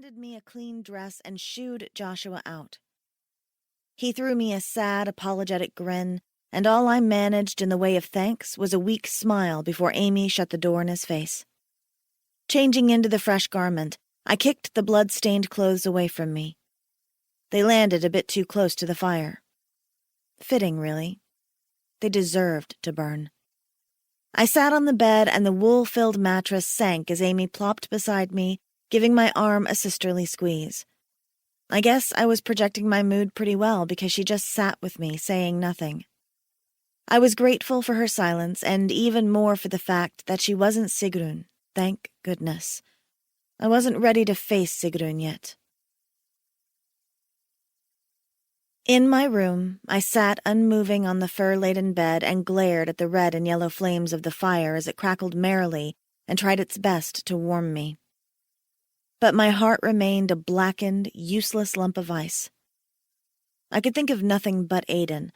handed me a clean dress and shooed Joshua out. He threw me a sad, apologetic grin, and all I managed in the way of thanks was a weak smile before Amy shut the door in his face. Changing into the fresh garment, I kicked the blood-stained clothes away from me. They landed a bit too close to the fire. Fitting, really. They deserved to burn. I sat on the bed and the wool-filled mattress sank as Amy plopped beside me, giving my arm a sisterly squeeze. I guess I was projecting my mood pretty well because she just sat with me, saying nothing. I was grateful for her silence and even more for the fact that she wasn't Sigrun, thank goodness. I wasn't ready to face Sigrun yet. In my room, I sat unmoving on the fur-laden bed and glared at the red and yellow flames of the fire as it crackled merrily and tried its best to warm me. But my heart remained a blackened, useless lump of ice. I could think of nothing but Aiden,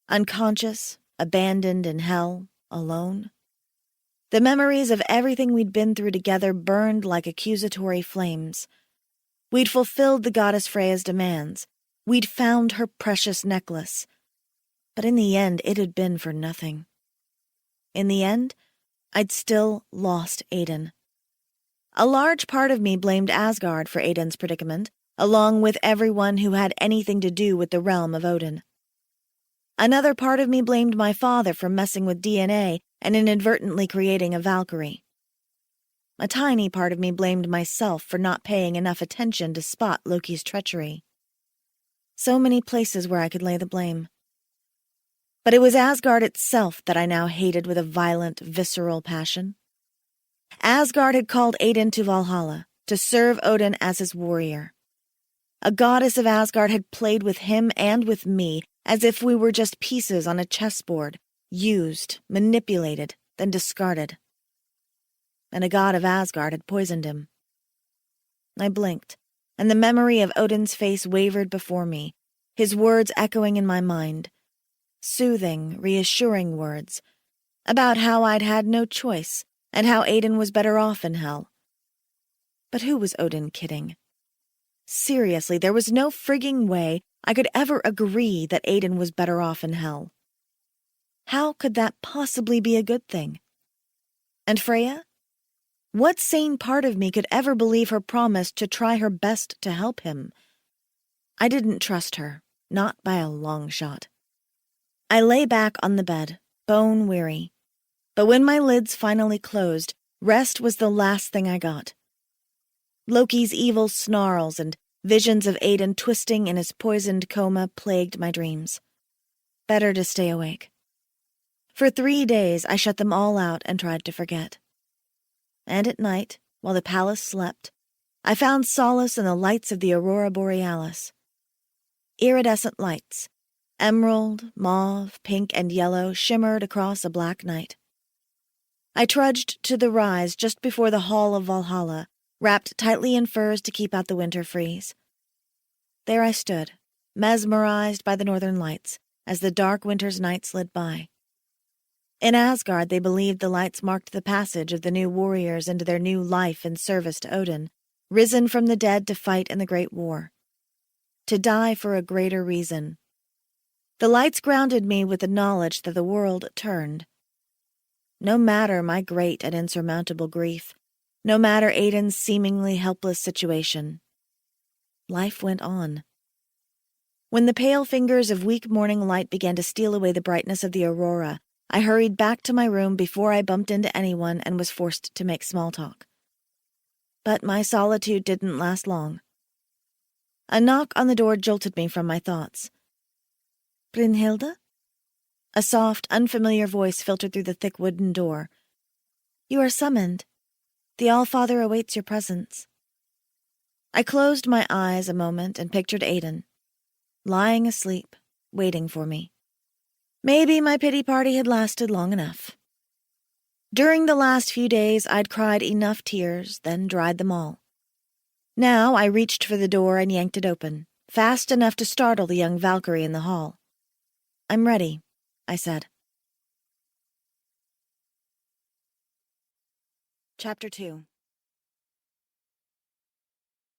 unconscious, abandoned in hell, alone. The memories of everything we'd been through together burned like accusatory flames. We'd fulfilled the goddess Freya's demands. We'd found her precious necklace. But in the end, it had been for nothing. In the end, I'd still lost Aiden. A large part of me blamed Asgard for Aiden's predicament, along with everyone who had anything to do with the realm of Odin. Another part of me blamed my father for messing with DNA and inadvertently creating a Valkyrie. A tiny part of me blamed myself for not paying enough attention to spot Loki's treachery. So many places where I could lay the blame. But it was Asgard itself that I now hated with a violent, visceral passion. Asgard had called Aiden to Valhalla, to serve Odin as his warrior. A goddess of Asgard had played with him and with me as if we were just pieces on a chessboard, used, manipulated, then discarded. And a god of Asgard had poisoned him. I blinked, and the memory of Odin's face wavered before me, his words echoing in my mind. Soothing, reassuring words, about how I'd had no choice, and how Aiden was better off in hell. But who was Odin kidding? Seriously, there was no frigging way I could ever agree that Aiden was better off in hell. How could that possibly be a good thing? And Freya? What sane part of me could ever believe her promise to try her best to help him? I didn't trust her, not by a long shot. I lay back on the bed, bone-weary. But when my lids finally closed, rest was the last thing I got. Loki's evil snarls and visions of Aiden twisting in his poisoned coma plagued my dreams. Better to stay awake. For 3 days I shut them all out and tried to forget. And at night, while the palace slept, I found solace in the lights of the aurora borealis. Iridescent lights, emerald, mauve, pink, and yellow, shimmered across a black night. I trudged to the rise just before the hall of Valhalla, wrapped tightly in furs to keep out the winter freeze. There I stood, mesmerized by the northern lights, as the dark winter's night slid by. In Asgard, they believed the lights marked the passage of the new warriors into their new life in service to Odin, risen from the dead to fight in the Great War. To die for a greater reason. The lights grounded me with the knowledge that the world turned. No matter my great and insurmountable grief, no matter Aiden's seemingly helpless situation, life went on. When the pale fingers of weak morning light began to steal away the brightness of the aurora, I hurried back to my room before I bumped into anyone and was forced to make small talk. But my solitude didn't last long. A knock on the door jolted me from my thoughts. Brynhilde? A soft, unfamiliar voice filtered through the thick wooden door. You are summoned. The All-Father awaits your presence. I closed my eyes a moment and pictured Aiden, lying asleep, waiting for me. Maybe my pity party had lasted long enough. During the last few days, I'd cried enough tears, then dried them all. Now I reached for the door and yanked it open, fast enough to startle the young Valkyrie in the hall. I'm ready, I said. Chapter 2.